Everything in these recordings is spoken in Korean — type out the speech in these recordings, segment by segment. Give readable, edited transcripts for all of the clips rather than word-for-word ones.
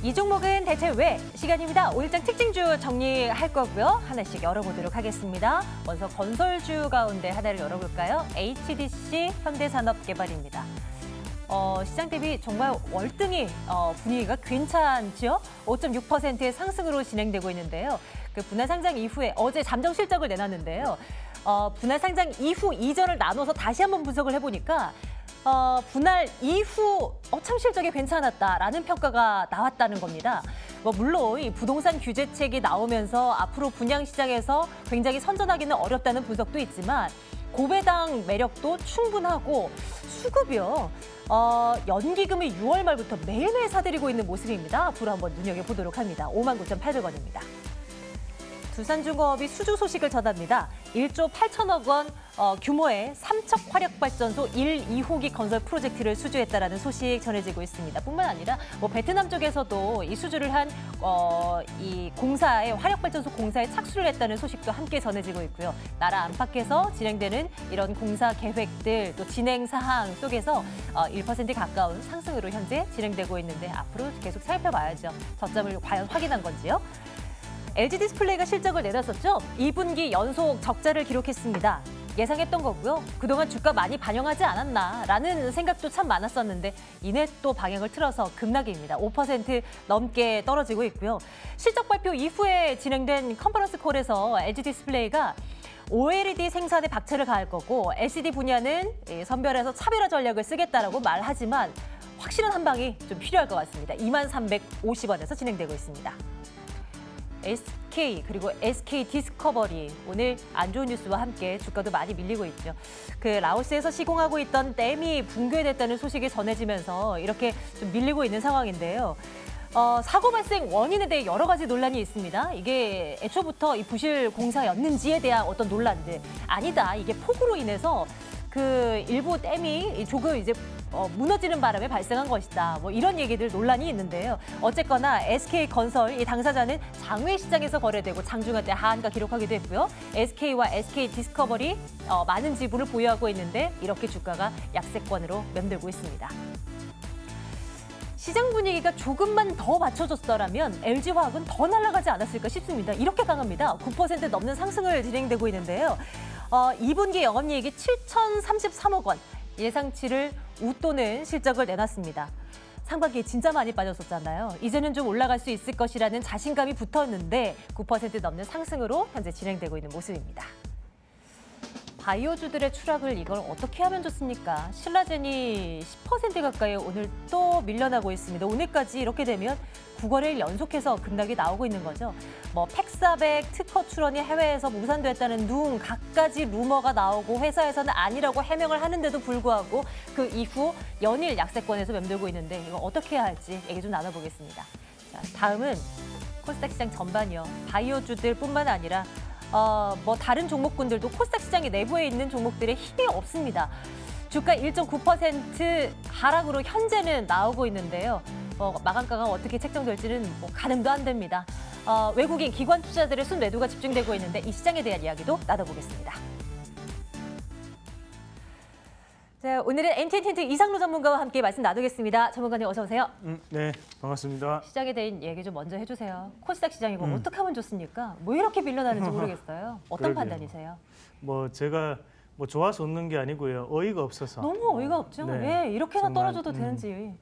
이 종목은 대체 왜? 시간입니다. 오일장 특징주 정리할 거고요. 하나씩 열어보도록 하겠습니다. 먼저 건설주 가운데 하나를 열어볼까요? HDC 현대산업개발입니다. 시장 대비 정말 월등히 분위기가 괜찮죠? 5.6%의 상승으로 진행되고 있는데요. 그 분할 상장 이후에 어제 잠정 실적을 내놨는데요. 분할 상장 이후 이전을 나눠서 다시 한번 분석을 해보니까 분할 이후 참 실적이 괜찮았다라는 평가가 나왔다는 겁니다. 물론 이 부동산 규제책이 나오면서 앞으로 분양 시장에서 굉장히 선전하기는 어렵다는 분석도 있지만 고배당 매력도 충분하고 수급이요. 연기금이 6월 말부터 매일매일 사들이고 있는 모습입니다. 앞으로 한번 눈여겨보도록 합니다. 59,800원입니다. 두산중공업이 수주 소식을 전합니다. 1조 8천억 원 규모의 삼척 화력발전소 1, 2호기 건설 프로젝트를 수주했다라는 소식 전해지고 있습니다. 뿐만 아니라 베트남 쪽에서도 이 수주를 한 이 공사의 화력발전소 공사에 착수를 했다는 소식도 함께 전해지고 있고요. 나라 안팎에서 진행되는 이런 공사 계획들 또 진행 사항 속에서 1% 가까운 상승으로 현재 진행되고 있는데 앞으로 계속 살펴봐야죠. 저점을 과연 확인한 건지요. LG디스플레이가 실적을 내놨었죠. 2분기 연속 적자를 기록했습니다. 예상했던 거고요. 그동안 주가 많이 반영하지 않았나라는 생각도 참 많았었는데 이내 또 방향을 틀어서 급락입니다. 5% 넘게 떨어지고 있고요. 실적 발표 이후에 진행된 컨퍼런스 콜에서 LG디스플레이가 OLED 생산에 박차를 가할 거고 LCD 분야는 선별해서 차별화 전략을 쓰겠다라고 말하지만 확실한 한 방이 좀 필요할 것 같습니다. 23,350원에서 진행되고 있습니다. SK 그리고 SK 디스커버리 오늘 안 좋은 뉴스와 함께 주가도 많이 밀리고 있죠. 그 라오스에서 시공하고 있던 댐이 붕괴됐다는 소식이 전해지면서 이렇게 좀 밀리고 있는 상황인데요. 사고 발생 원인에 대해 여러 가지 논란이 있습니다. 이게 애초부터 이 부실 공사였는지에 대한 어떤 논란들 아니다. 이게 폭우로 인해서 그 일부 댐이 조금 이제 무너지는 바람에 발생한 것이다. 이런 얘기들 논란이 있는데요. 어쨌거나 SK건설 이 당사자는 장외시장에서 거래되고 장중한 때 하한가 기록하기도 했고요. SK와 SK디스커버리 많은 지분을 보유하고 있는데 이렇게 주가가 약세권으로 맴돌고 있습니다. 시장 분위기가 조금만 더 맞춰졌더라면 LG화학은 더 날아가지 않았을까 싶습니다. 이렇게 강합니다. 9% 넘는 상승을 진행되고 있는데요. 2분기 영업이익이 7,033억 원, 예상치를 웃도는 실적을 내놨습니다. 상반기에 진짜 많이 빠졌었잖아요. 이제는 좀 올라갈 수 있을 것이라는 자신감이 붙었는데 9% 넘는 상승으로 현재 진행되고 있는 모습입니다. 바이오주들의 추락을 이걸 어떻게 하면 좋습니까? 신라젠이 10% 가까이 오늘 또 밀려나고 있습니다. 오늘까지 이렇게 되면 9거래일 연속해서 급락이 나오고 있는 거죠. 팩사백 특허 출원이 해외에서 무산됐다는 갖가지 루머가 나오고 회사에서는 아니라고 해명을 하는데도 불구하고 그 이후 연일 약세권에서 맴돌고 있는데 이거 어떻게 해야 할지 얘기 좀 나눠보겠습니다. 자, 다음은 코스닥 시장 전반이요. 바이오주들뿐만 아니라 다른 종목군들도 코스닥 시장의 내부에 있는 종목들의 힘이 없습니다. 주가 1.9% 하락으로 현재는 나오고 있는데요. 마감가가 어떻게 책정될지는 가늠도 안 됩니다. 외국인 기관 투자들의 순매도가 집중되고 있는데 이 시장에 대한 이야기도 나눠보겠습니다. 자, 오늘은 NTNT 이상로 전문가와 함께 말씀 나누겠습니다. 전문가님 어서 오세요. 네, 반갑습니다. 시장에 대한 얘기 좀 먼저 해주세요. 코스닥 시장이고 어떻게 하면 좋습니까? 이렇게 밀려나는지 모르겠어요. 어떤 판단이세요? 제가 좋아서 웃는 게 아니고요. 어이가 없어서. 너무 어이가 없죠. 네, 왜 이렇게나 떨어져도 되는지.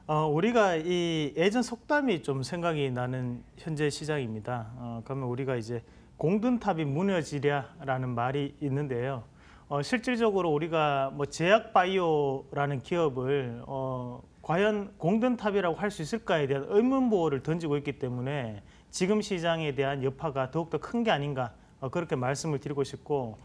우리가 이 예전 속담이 좀 생각이 나는 현재 시장입니다. 그러면 우리가 이제 공든탑이 무너지랴라는 말이 있는데요. 실질적으로 우리가 제약바이오라는 기업을 과연 공든탑이라고 할 수 있을까에 대한 의문부호를 던지고 있기 때문에 지금 시장에 대한 여파가 더욱더 큰 게 아닌가 그렇게 말씀을 드리고 싶고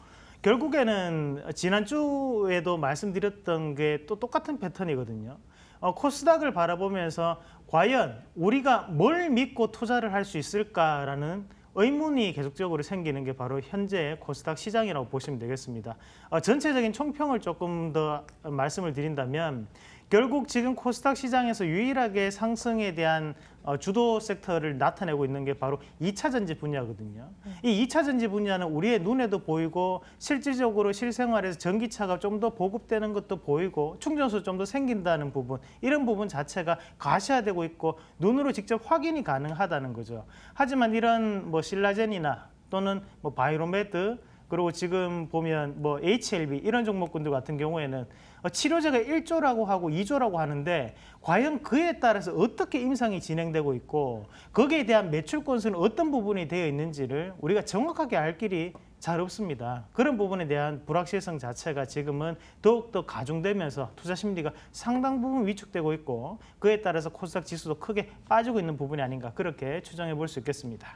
결국에는 지난주에도 말씀드렸던 게 또 똑같은 패턴이거든요. 코스닥을 바라보면서 과연 우리가 뭘 믿고 투자를 할 수 있을까라는 의문이 계속적으로 생기는 게 바로 현재 코스닥 시장이라고 보시면 되겠습니다. 전체적인 총평을 조금 더 말씀을 드린다면 결국 지금 코스닥 시장에서 유일하게 상승에 대한 주도 섹터를 나타내고 있는 게 바로 2차 전지 분야거든요. 이 2차 전지 분야는 우리의 눈에도 보이고 실질적으로 실생활에서 전기차가 좀 더 보급되는 것도 보이고 충전소 좀 더 생긴다는 부분, 이런 부분 자체가 가시화되고 있고 눈으로 직접 확인이 가능하다는 거죠. 하지만 이런 뭐 신라젠이나 또는 뭐 바이로메드, 그리고 지금 보면 뭐 HLB 이런 종목군들 같은 경우에는 치료제가 1조라고 하고 2조라고 하는데 과연 그에 따라서 어떻게 임상이 진행되고 있고 거기에 대한 매출 건수는 어떤 부분이 되어 있는지를 우리가 정확하게 알 길이 잘 없습니다. 그런 부분에 대한 불확실성 자체가 지금은 더욱더 가중되면서 투자 심리가 상당 부분 위축되고 있고 그에 따라서 코스닥 지수도 크게 빠지고 있는 부분이 아닌가, 그렇게 추정해 볼 수 있겠습니다.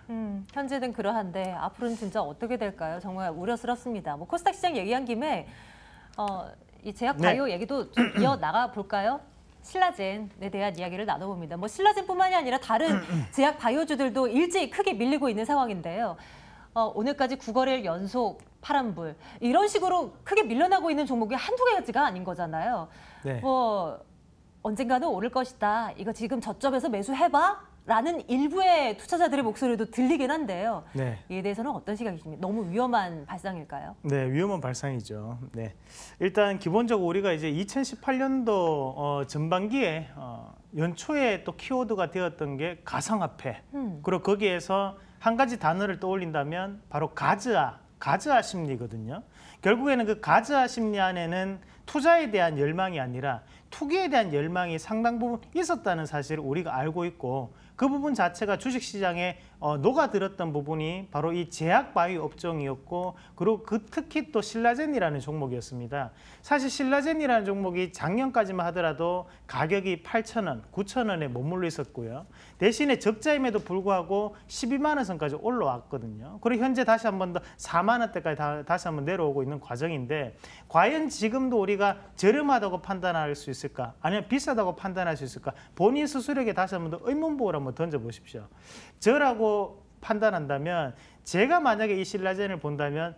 현재는 그러한데 앞으로는 진짜 어떻게 될까요? 정말 우려스럽습니다. 뭐 코스닥 시장 얘기한 김에 이 제약 바이오 얘기도 좀 이어나가 볼까요? 신라젠에 대한 이야기를 나눠봅니다. 뭐 신라젠뿐만이 아니라 다른 제약 바이오주들도 일제히 크게 밀리고 있는 상황인데요. 오늘까지 9거래일 연속 파란불, 이런 식으로 크게 밀려나고 있는 종목이 한두 가지가 아닌 거잖아요. 네. 뭐 언젠가는 오를 것이다, 이거 지금 저점에서 매수해봐 라는 일부의 투자자들의 목소리도 들리긴 한데요. 네. 이에 대해서는 어떤 시각이십니까? 너무 위험한 발상일까요? 네, 위험한 발상이죠. 네, 일단 기본적으로 우리가 이제 2018년도 전반기에 연초에 또 키워드가 되었던 게 가상화폐. 그리고 거기에서 한 가지 단어를 떠올린다면 바로 가즈아 심리거든요. 결국에는 그 가즈아 심리 안에는 투자에 대한 열망이 아니라 투기에 대한 열망이 상당 부분 있었다는 사실을 우리가 알고 있고, 그 부분 자체가 주식시장에 녹아들었던 부분이 바로 이 제약 바이오 업종이었고, 그리고 특히 또 신라젠이라는 종목이었습니다. 사실 신라젠이라는 종목이 작년까지만 하더라도 가격이 8,000원, 9,000원에 머물러 있었고요. 대신에 적자임에도 불구하고 12만 원 선까지 올라왔거든요. 그리고 현재 다시 한 번 더 4만 원대까지 다시 한번 내려오고 있는 과정인데, 과연 지금도 우리가 저렴하다고 판단할 수 있을까? 아니면 비싸다고 판단할 수 있을까? 본인 스스로에게 다시 한 번 더 의문부호를 한번 던져보십시오. 저라고 판단한다면, 제가 만약에 이 신라젠을 본다면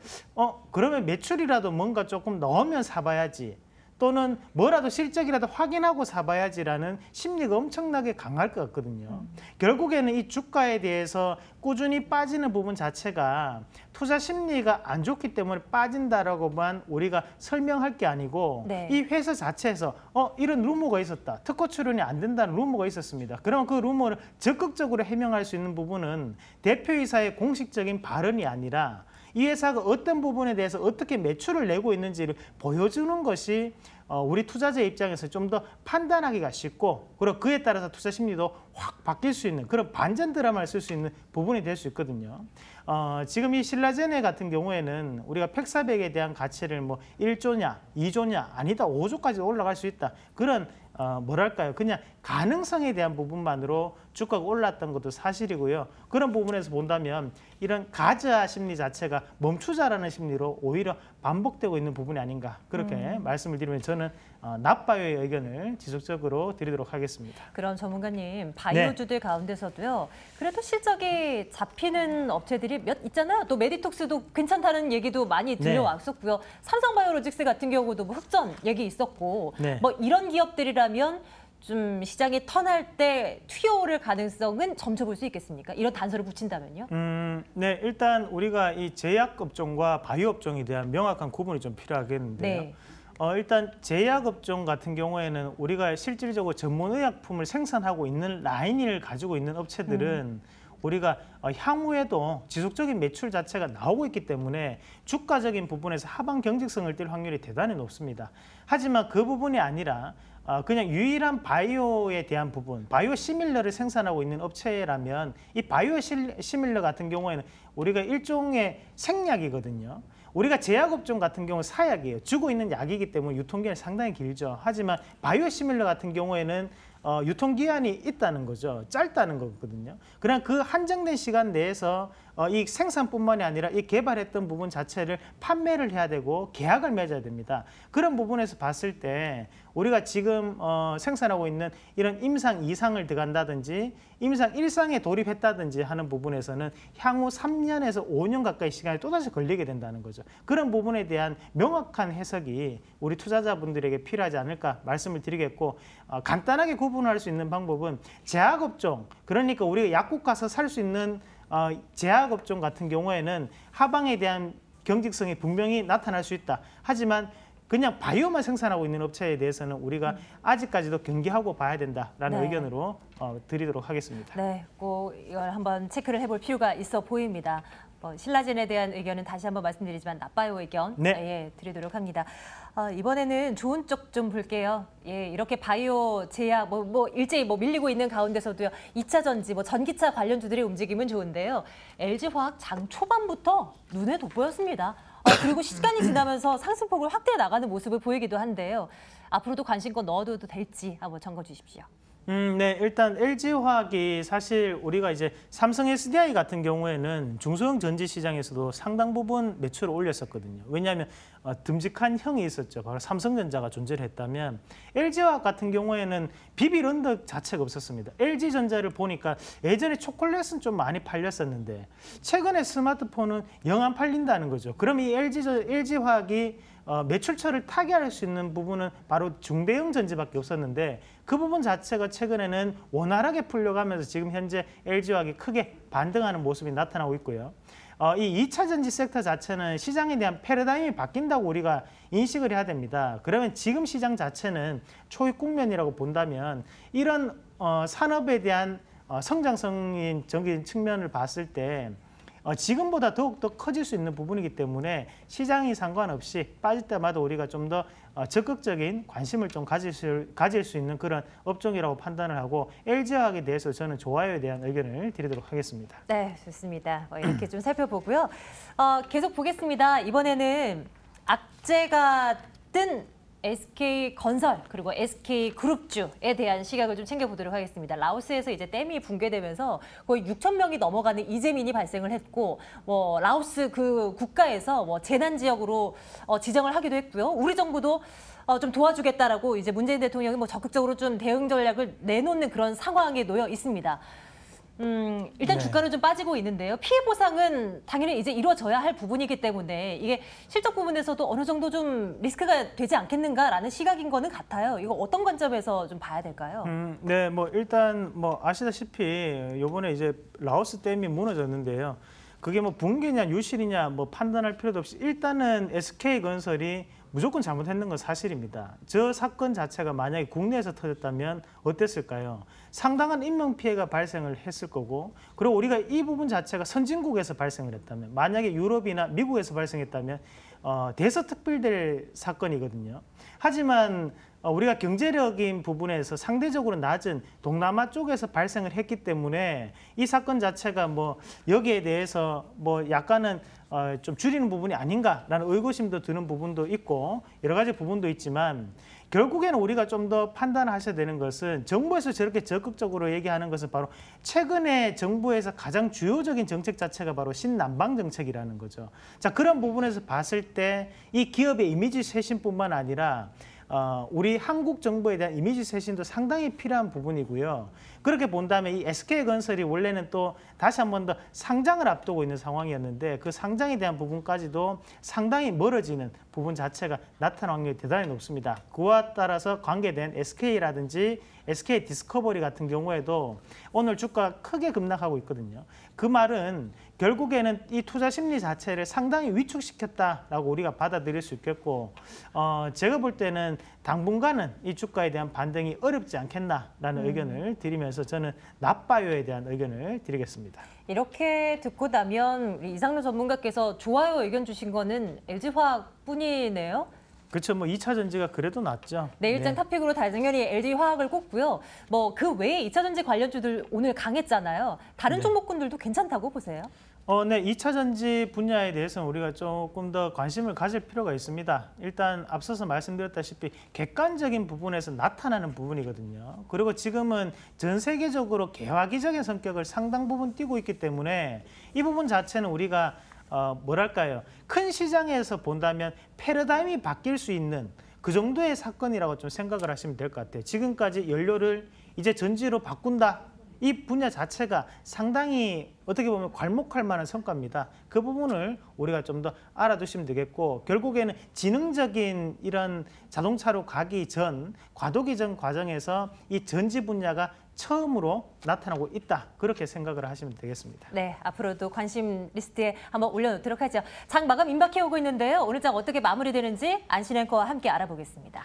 그러면 매출이라도 뭔가 조금 넣으면 사봐야지, 또는 뭐라도 실적이라도 확인하고 사봐야지라는 심리가 엄청나게 강할 것 같거든요. 결국에는 이 주가에 대해서 꾸준히 빠지는 부분 자체가 투자 심리가 안 좋기 때문에 빠진다라고만 우리가 설명할 게 아니고, 네. 이 회사 자체에서 이런 루머가 있었다, 특허 출원이 안 된다는 루머가 있었습니다. 그럼 그 루머를 적극적으로 해명할 수 있는 부분은 대표이사의 공식적인 발언이 아니라 이 회사가 어떤 부분에 대해서 어떻게 매출을 내고 있는지를 보여주는 것이 우리 투자자 입장에서 좀 더 판단하기가 쉽고, 그리고 그에 따라서 투자 심리도 확 바뀔 수 있는 그런 반전 드라마를 쓸 수 있는 부분이 될 수 있거든요. 지금 이 신라젠 같은 경우에는 우리가 팩사백에 대한 가치를 뭐 1조냐, 2조냐, 아니다 5조까지 올라갈 수 있다, 그런 뭐랄까요, 그냥 가능성에 대한 부분만으로 주가가 올랐던 것도 사실이고요. 그런 부분에서 본다면 이런 가즈아 심리 자체가 멈추자라는 심리로 오히려 반복되고 있는 부분이 아닌가, 그렇게 말씀을 드리면 저는 납바이오의 의견을 지속적으로 드리도록 하겠습니다. 그럼 전문가님, 바이오주들 가운데서도요, 그래도 실적이 잡히는 업체들이 몇 있잖아요. 또 메디톡스도 괜찮다는 얘기도 많이 들려왔었고요. 삼성바이오로직스 같은 경우도 뭐 흑전 얘기 있었고, 뭐 이런 기업들이라면 좀 시장에 턴할 때 튀어오를 가능성은 점쳐볼 수 있겠습니까? 이런 단서를 붙인다면요? 네, 일단 우리가 이 제약 업종과 바이오 업종에 대한 명확한 구분이 좀 필요하겠는데요. 네. 일단 제약 업종 같은 경우에는 우리가 실질적으로 전문 의약품을 생산하고 있는 라인을 가지고 있는 업체들은 우리가 향후에도 지속적인 매출 자체가 나오고 있기 때문에 주가적인 부분에서 하방 경직성을 띌 확률이 대단히 높습니다. 하지만 그 부분이 아니라 그냥 유일한 바이오에 대한 부분, 바이오 시밀러를 생산하고 있는 업체라면 이 바이오 시밀러 같은 경우에는 우리가 일종의 생약이거든요. 우리가 제약업종 같은 경우는 사약이에요. 주고 있는 약이기 때문에 유통기한이 상당히 길죠. 하지만 바이오 시밀러 같은 경우에는 유통기한이 있다는 거죠. 짧다는 거거든요. 그냥 그 한정된 시간 내에서 이 생산뿐만이 아니라 이 개발했던 부분 자체를 판매를 해야 되고 계약을 맺어야 됩니다. 그런 부분에서 봤을 때 우리가 지금 생산하고 있는 이런 임상 2상을 들어간다든지 임상 1상에 돌입했다든지 하는 부분에서는 향후 3년에서 5년 가까이 시간이 또다시 걸리게 된다는 거죠. 그런 부분에 대한 명확한 해석이 우리 투자자분들에게 필요하지 않을까 말씀을 드리겠고, 간단하게 구분할 수 있는 방법은 제약업종, 그러니까 우리가 약국 가서 살 수 있는 제약업종 같은 경우에는 하방에 대한 경직성이 분명히 나타날 수 있다. 하지만 그냥 바이오만 생산하고 있는 업체에 대해서는 우리가 아직까지도 경계하고 봐야 된다라는 네. 의견으로 드리도록 하겠습니다. 네, 꼭 이걸 한번 체크를 해볼 필요가 있어 보입니다. 신라젠에 대한 의견은 다시 한번 말씀드리지만 나빠요 의견 네. 예, 드리도록 합니다. 이번에는 좋은 쪽 좀 볼게요. 예, 이렇게 바이오, 제약, 일제히 밀리고 있는 가운데서도요. 2차 전지, 전기차 관련주들의 움직임은 좋은데요. LG화학 장 초반부터 눈에 돋보였습니다. 그리고 시간이 지나면서 상승폭을 확대해 나가는 모습을 보이기도 한데요. 앞으로도 관심껏 넣어둬도 될지 한번 점검 주십시오. 네, 일단 LG화학이 사실 우리가 이제 삼성 SDI 같은 경우에는 중소형 전지 시장에서도 상당 부분 매출을 올렸었거든요. 왜냐하면 듬직한 형이 있었죠. 바로 삼성전자가 존재를 했다면 LG화학 같은 경우에는 비빌 언덕 자체가 없었습니다. LG전자를 보니까 예전에 초콜릿은 좀 많이 팔렸었는데 최근에 스마트폰은 영 안 팔린다는 거죠. 그럼 이 LG화학이 매출처를 타개할 수 있는 부분은 바로 중대형 전지밖에 없었는데 그 부분 자체가 최근에는 원활하게 풀려가면서 지금 현재 LG화학이 크게 반등하는 모습이 나타나고 있고요. 이 2차 전지 섹터 자체는 시장에 대한 패러다임이 바뀐다고 우리가 인식을 해야 됩니다. 그러면 지금 시장 자체는 초입 국면이라고 본다면 이런 산업에 대한 성장성인 적인 측면을 봤을 때 지금보다 더욱더 커질 수 있는 부분이기 때문에 시장이 상관없이 빠질 때마다 우리가 좀 더 적극적인 관심을 좀 가질 수 있는 그런 업종이라고 판단을 하고 LG화학에 대해서 저는 좋아요에 대한 의견을 드리도록 하겠습니다. 네, 좋습니다. 이렇게 좀 살펴보고요. 계속 보겠습니다. 이번에는 악재가 뜬 SK건설 그리고 SK그룹주에 대한 시각을 좀 챙겨보도록 하겠습니다. 라오스에서 이제 댐이 붕괴되면서 거의 6천 명이 넘어가는 이재민이 발생을 했고, 라오스 그 국가에서 재난 지역으로 지정을 하기도 했고요. 우리 정부도 좀 도와주겠다라고 이제 문재인 대통령이 적극적으로 좀 대응 전략을 내놓는 그런 상황에 놓여 있습니다. 일단 네. 주가는 좀 빠지고 있는데요. 피해 보상은 당연히 이제 이루어져야 할 부분이기 때문에 이게 실적 부분에서도 어느 정도 좀 리스크가 되지 않겠는가라는 시각인 거는 같아요. 이거 어떤 관점에서 좀 봐야 될까요? 네, 일단 아시다시피 이번에 이제 라오스 댐이 무너졌는데요. 그게 붕괴냐 유실이냐 판단할 필요도 없이 일단은 SK건설이 무조건 잘못했는 건 사실입니다. 저 사건 자체가 만약에 국내에서 터졌다면 어땠을까요? 상당한 인명피해가 발생을 했을 거고, 그리고 우리가 이 부분 자체가 선진국에서 발생을 했다면, 만약에 유럽이나 미국에서 발생했다면 대서특필될 사건이거든요. 하지만 우리가 경제력인 부분에서 상대적으로 낮은 동남아 쪽에서 발생을 했기 때문에 이 사건 자체가 여기에 대해서 약간은 좀 줄이는 부분이 아닌가라는 의구심도 드는 부분도 있고 여러 가지 부분도 있지만, 결국에는 우리가 좀 더 판단하셔야 되는 것은 정부에서 저렇게 적극적으로 얘기하는 것은 바로 최근에 정부에서 가장 주요적인 정책 자체가 바로 신남방 정책이라는 거죠. 자, 그런 부분에서 봤을 때 이 기업의 이미지 쇄신뿐만 아니라 우리 한국 정부에 대한 이미지 쇄신도 상당히 필요한 부분이고요. 그렇게 본다면 이 SK건설이 원래는 또 다시 한 번 더 상장을 앞두고 있는 상황이었는데 그 상장에 대한 부분까지도 상당히 멀어지는 부분 자체가 나타날 확률이 대단히 높습니다. 그와 따라서 관계된 SK라든지 SK 디스커버리 같은 경우에도 오늘 주가가 크게 급락하고 있거든요. 그 말은 결국에는 이 투자 심리 자체를 상당히 위축시켰다라고 우리가 받아들일 수 있겠고, 제가 볼 때는 당분간은 이 주가에 대한 반등이 어렵지 않겠나라는 의견을 드리면서 저는 나빠요에 대한 의견을 드리겠습니다. 이렇게 듣고 나면 우리 이상로 전문가께서 좋아요 의견 주신 거는 LG화학 뿐이네요. 그렇죠. 2차 전지가 그래도 낫죠. 내일장 탑픽으로 당연히 LG화학을 꼽고요. 그 외에 2차 전지 관련주들 오늘 강했잖아요. 다른 네. 종목군들도 괜찮다고 보세요? 네, 2차 전지 분야에 대해서는 우리가 조금 더 관심을 가질 필요가 있습니다. 일단 앞서서 말씀드렸다시피 객관적인 부분에서 나타나는 부분이거든요. 그리고 지금은 전 세계적으로 개화기적인 성격을 상당 부분 띠고 있기 때문에 이 부분 자체는 우리가 뭐랄까요? 큰 시장에서 본다면 패러다임이 바뀔 수 있는 그 정도의 사건이라고 좀 생각을 하시면 될 것 같아요. 지금까지 연료를 이제 전지로 바꾼다. 이 분야 자체가 상당히 어떻게 보면 괄목할 만한 성과입니다. 그 부분을 우리가 좀 더 알아두시면 되겠고, 결국에는 지능적인 이런 자동차로 가기 전, 과도기 전 과정에서 이 전지 분야가 처음으로 나타나고 있다. 그렇게 생각을 하시면 되겠습니다. 네, 앞으로도 관심 리스트에 한번 올려놓도록 하죠. 장 마감 임박해 오고 있는데요. 오늘 장 어떻게 마무리되는지 안신 앵커와 함께 알아보겠습니다.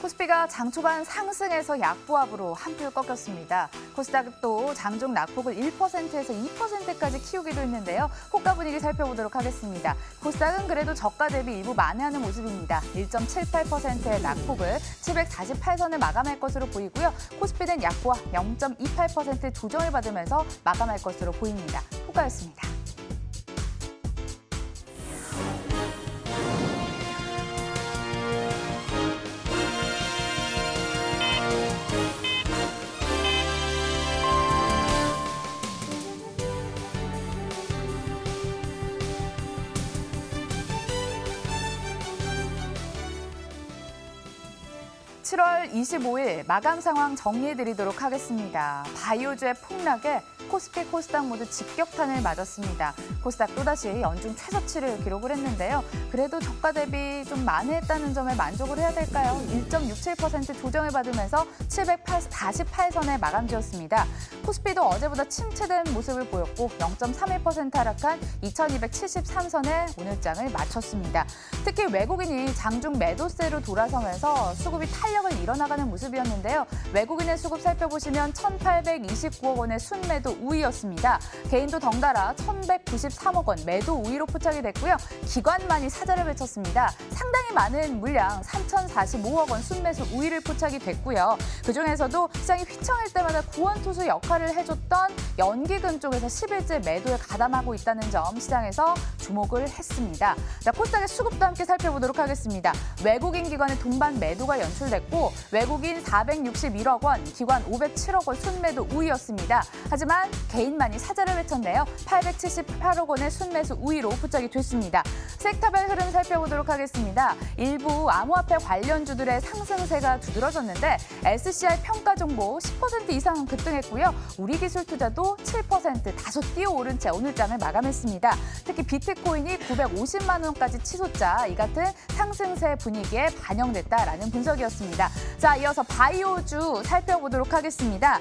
코스피가 장 초반 상승에서 약보합으로 한풀 꺾였습니다. 코스닥도 장중 낙폭을 1%에서 2%까지 키우기도 했는데요. 호가 분위기 살펴보도록 하겠습니다. 코스닥은 그래도 저가 대비 일부 만회하는 모습입니다. 1.78%의 낙폭을 748선을 마감할 것으로 보이고요. 코스피는 약보합 0.28% 조정을 받으면서 마감할 것으로 보입니다. 호가였습니다. (7월 25일) 마감 상황 정리해드리도록 하겠습니다. 바이오주의 폭락에 코스피, 코스닥 모두 직격탄을 맞았습니다. 코스닥 또다시 연중 최저치를 기록을 했는데요. 그래도 저가 대비 좀 만회했다는 점에 만족을 해야 될까요? 1.67% 조정을 받으면서 748선에 마감 지었습니다. 코스피도 어제보다 침체된 모습을 보였고 0.31% 하락한 2273선에 오늘 장을 마쳤습니다. 특히 외국인이 장중 매도세로 돌아서면서 수급이 탄력을 이뤄나가는 모습이었는데요. 외국인의 수급 살펴보시면 1,829억 원의 순매도 우위였습니다. 개인도 덩달아 1,193억 원 매도 우위로 포착이 됐고요. 기관만이 사자를 외쳤습니다. 상당히 많은 물량 3,045억 원 순매수 우위를 포착이 됐고요. 그중에서도 시장이 휘청할 때마다 구원투수 역할을 해줬던 연기금 쪽에서 10일째 매도에 가담하고 있다는 점 시장에서 주목을 했습니다. 자, 코스닥의 수급도 함께 살펴보도록 하겠습니다. 외국인 기관의 동반 매도가 연출됐고 외국인 461억 원, 기관 507억 원 순매도 우위였습니다. 하지만 개인만이 사자를 외쳤네요. 878억 원의 순매수 우위로 포착이 됐습니다. 섹터별 흐름 살펴보도록 하겠습니다. 일부 암호화폐 관련주들의 상승세가 두드러졌는데 SCI 평가 정보 10% 이상 급등했고요. 우리기술투자도 7% 다소 뛰어오른 채 오늘 장을 마감했습니다. 특히 비트코인이 950만 원까지 치솟자 이 같은 상승세 분위기에 반영됐다라는 분석이었습니다. 자, 이어서 바이오주 살펴보도록 하겠습니다.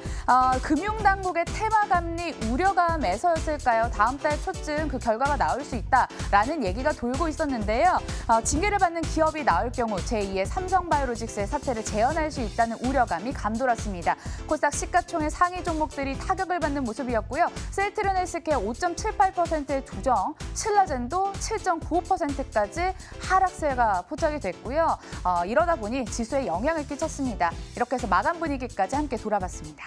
금융당국의 테마감리 우려감에서였을까요? 다음 달 초쯤 그 결과가 나올 수 있다라는 얘기가 돌고 있었는데요. 징계를 받는 기업이 나올 경우 제2의 삼성바이오로직스의 사태를 재현할 수 있다는 우려감이 감돌았습니다. 코스닥 시가총액 상위 종목들이 타격을 받는 모습이었고요. 셀트리온 헬스케어 5.78%의 조정, 신라젠도 7.95%까지 하락세가 포착이 됐고요. 이러다 보니 지수에 영향을 끼쳤습니다. 이렇게 해서 마감 분위기까지 함께 돌아봤습니다.